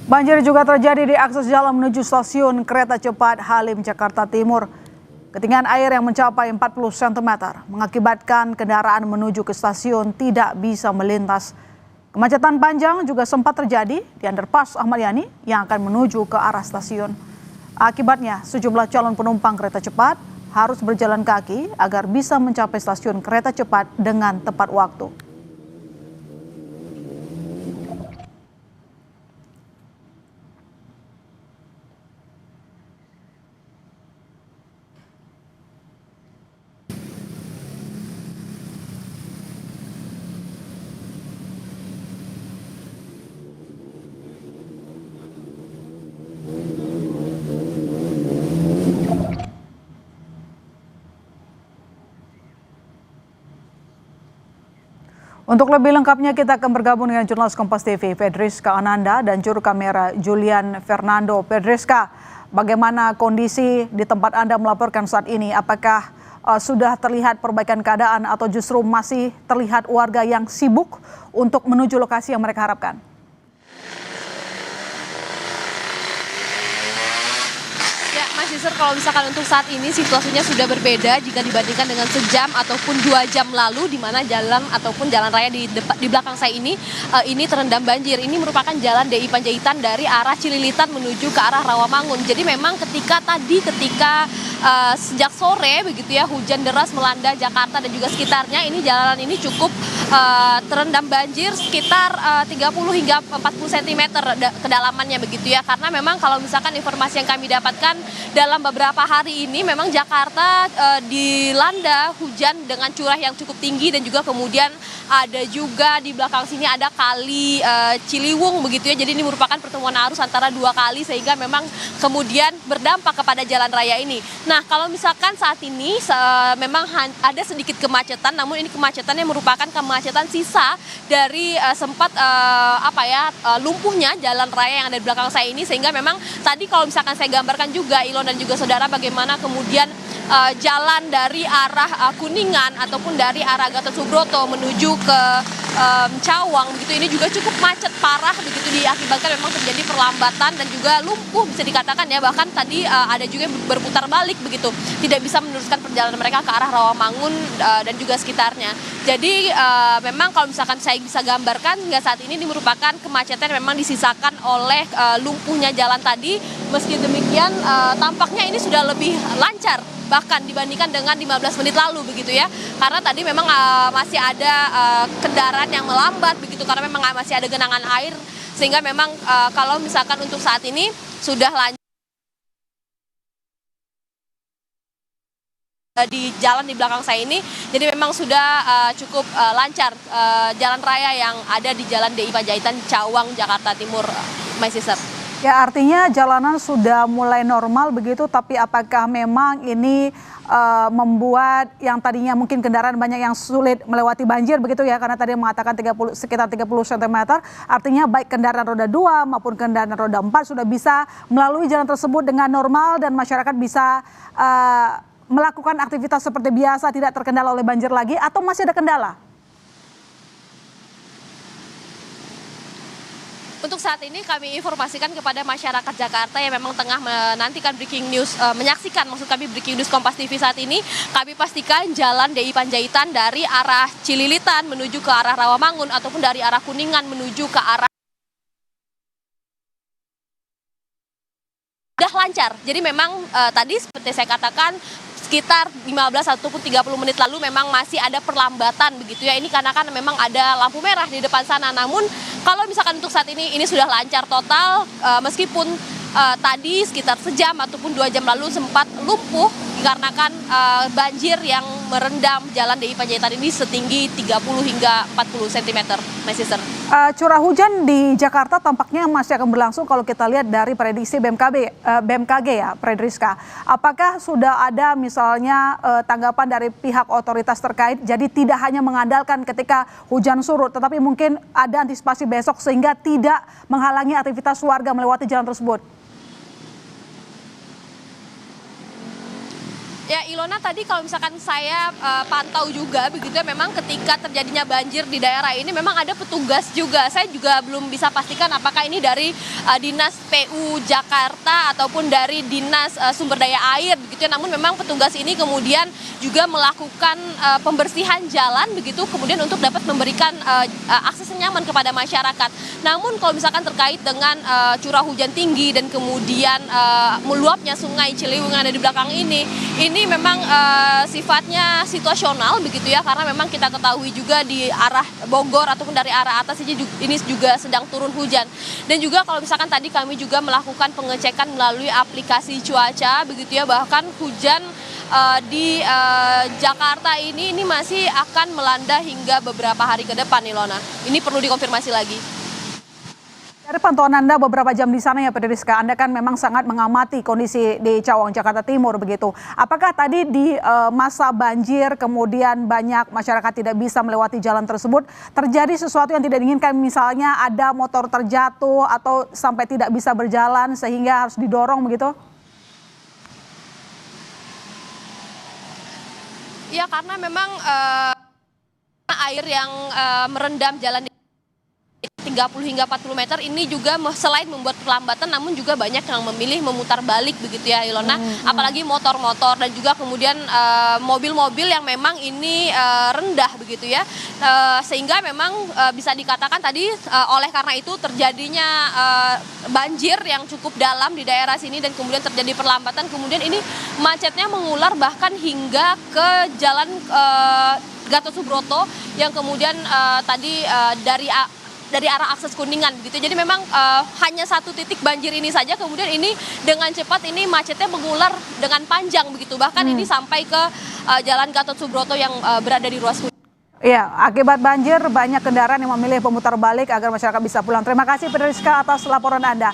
Banjir juga terjadi di akses jalan menuju stasiun kereta cepat Halim, Jakarta Timur. Ketinggian air yang mencapai 40 cm mengakibatkan kendaraan menuju ke stasiun tidak bisa melintas. Kemacetan panjang juga sempat terjadi di underpass Ahmad Yani yang akan menuju ke arah stasiun. Akibatnya, sejumlah calon penumpang kereta cepat harus berjalan kaki agar bisa mencapai stasiun kereta cepat dengan tepat waktu. Untuk lebih lengkapnya kita akan bergabung dengan jurnalis Kompas TV Fedriska Ananda dan juru kamera Julian Fernando. Fedriska, bagaimana kondisi di tempat Anda melaporkan saat ini? Apakah sudah terlihat perbaikan keadaan atau justru masih terlihat warga yang sibuk untuk menuju lokasi yang mereka harapkan? Mas Yusur, kalau misalkan untuk saat ini situasinya sudah berbeda jika dibandingkan dengan sejam ataupun 2 jam lalu, di mana jalan ataupun jalan raya di belakang saya ini terendam banjir. Ini merupakan jalan DI Panjaitan dari arah Cililitan menuju ke arah Rawamangun. Jadi memang ketika sejak sore begitu ya, hujan deras melanda Jakarta dan juga sekitarnya, ini jalanan ini cukup terendam banjir sekitar 30 hingga 40 cm kedalamannya begitu ya. Karena memang kalau misalkan informasi yang kami dapatkan dalam beberapa hari ini memang Jakarta dilanda hujan dengan curah yang cukup tinggi dan juga kemudian ada juga di belakang sini ada kali Ciliwung begitu ya. Jadi ini merupakan pertemuan arus antara 2 kali sehingga memang kemudian berdampak kepada jalan raya ini. Nah, kalau misalkan saat ini memang ada sedikit kemacetan, namun ini kemacetannya merupakan kemacetan sisa dari sempat lumpuhnya jalan raya yang ada di belakang saya ini, sehingga memang tadi kalau misalkan saya gambarkan juga Ilon dan juga saudara bagaimana kemudian jalan dari arah Kuningan ataupun dari arah Gatot Subroto menuju ke Cawang begitu, ini juga cukup macet parah begitu, diakibatkan memang terjadi perlambatan dan juga lumpuh bisa dikatakan ya. Bahkan tadi ada juga yang berputar balik begitu, tidak bisa meneruskan perjalanan mereka ke arah Rawamangun dan juga sekitarnya. Jadi memang kalau misalkan saya bisa gambarkan hingga saat ini merupakan kemacetan yang memang disisakan oleh lumpuhnya jalan tadi. Meski demikian tampaknya ini sudah lebih lancar bahkan dibandingkan dengan 15 menit lalu begitu ya, karena tadi memang masih ada kendaraan yang melambat begitu karena memang masih ada genangan air, sehingga memang kalau misalkan untuk saat ini sudah lancar di jalan di belakang saya ini, jadi memang sudah cukup lancar jalan raya yang ada di Jalan DI Panjaitan Cawang, Jakarta Timur, My Sister. Ya, artinya jalanan sudah mulai normal begitu, tapi apakah memang ini membuat yang tadinya mungkin kendaraan banyak yang sulit melewati banjir begitu ya, karena tadi mengatakan sekitar 30 cm, artinya baik kendaraan roda 2 maupun kendaraan roda 4 sudah bisa melalui jalan tersebut dengan normal dan masyarakat bisa melakukan aktivitas seperti biasa, tidak terkendala oleh banjir lagi, atau masih ada kendala? Untuk saat ini kami informasikan kepada masyarakat Jakarta yang memang tengah menantikan breaking news, menyaksikan maksud kami breaking news Kompas TV saat ini, kami pastikan jalan DI Panjaitan dari arah Cililitan menuju ke arah Rawamangun ataupun dari arah Kuningan menuju ke arah sudah lancar. Jadi memang tadi seperti saya katakan sekitar 15 ataupun 30 menit lalu memang masih ada perlambatan begitu ya. Ini karena kan memang ada lampu merah di depan sana. Namun kalau misalkan untuk saat ini sudah lancar total, meskipun tadi sekitar sejam ataupun 2 jam lalu sempat lumpuh dikarenakan banjir yang merendam jalan DI Panjaitan ini setinggi 30 hingga 40 cm, My Sister. Curah hujan di Jakarta tampaknya masih akan berlangsung kalau kita lihat dari prediksi BMKG ya, Fredriska. Apakah sudah ada misalnya tanggapan dari pihak otoritas terkait, jadi tidak hanya mengandalkan ketika hujan surut, tetapi mungkin ada antisipasi besok sehingga tidak menghalangi aktivitas warga melewati jalan tersebut? Ya, Ilona, tadi kalau misalkan saya pantau juga begitu ya, memang ketika terjadinya banjir di daerah ini memang ada petugas juga. Saya juga belum bisa pastikan apakah ini dari Dinas PU Jakarta ataupun dari Dinas Sumber Daya Air begitu ya. Namun memang petugas ini kemudian juga melakukan pembersihan jalan begitu, kemudian untuk dapat memberikan akses yang nyaman kepada masyarakat. Namun kalau misalkan terkait dengan curah hujan tinggi dan kemudian meluapnya Sungai Ciliwung yang ada di belakang ini memang sifatnya situasional begitu ya, karena memang kita ketahui juga di arah Bogor ataupun dari arah atas ini juga sedang turun hujan. Dan juga kalau misalkan tadi kami juga melakukan pengecekan melalui aplikasi cuaca begitu ya, bahkan hujan di Jakarta ini masih akan melanda hingga beberapa hari ke depan, Ilona. Ini perlu dikonfirmasi lagi. Dari pantauan Anda beberapa jam di sana ya, Pedriska, Anda kan memang sangat mengamati kondisi di Cawang, Jakarta Timur begitu. Apakah tadi di masa banjir kemudian banyak masyarakat tidak bisa melewati jalan tersebut, terjadi sesuatu yang tidak diinginkan, misalnya ada motor terjatuh atau sampai tidak bisa berjalan sehingga harus didorong begitu? Ya, karena memang air yang merendam jalan 30 hingga 40 meter ini juga selain membuat perlambatan, namun juga banyak yang memilih memutar balik begitu ya, Ilona. Apalagi motor-motor dan juga kemudian mobil-mobil yang memang ini rendah begitu ya. Sehingga memang bisa dikatakan tadi oleh karena itu terjadinya banjir yang cukup dalam di daerah sini dan kemudian terjadi perlambatan, kemudian ini macetnya mengular bahkan hingga ke jalan Gatot Subroto yang kemudian tadi dari arah akses Kuningan gitu. Jadi memang hanya satu titik banjir ini saja, kemudian ini dengan cepat ini macetnya mengular dengan panjang begitu. Bahkan ini sampai ke jalan Gatot Subroto yang berada di ruas Kuningan. Iya, akibat banjir banyak kendaraan yang memilih pemutar balik agar masyarakat bisa pulang. Terima kasih Pedriska atas laporan Anda.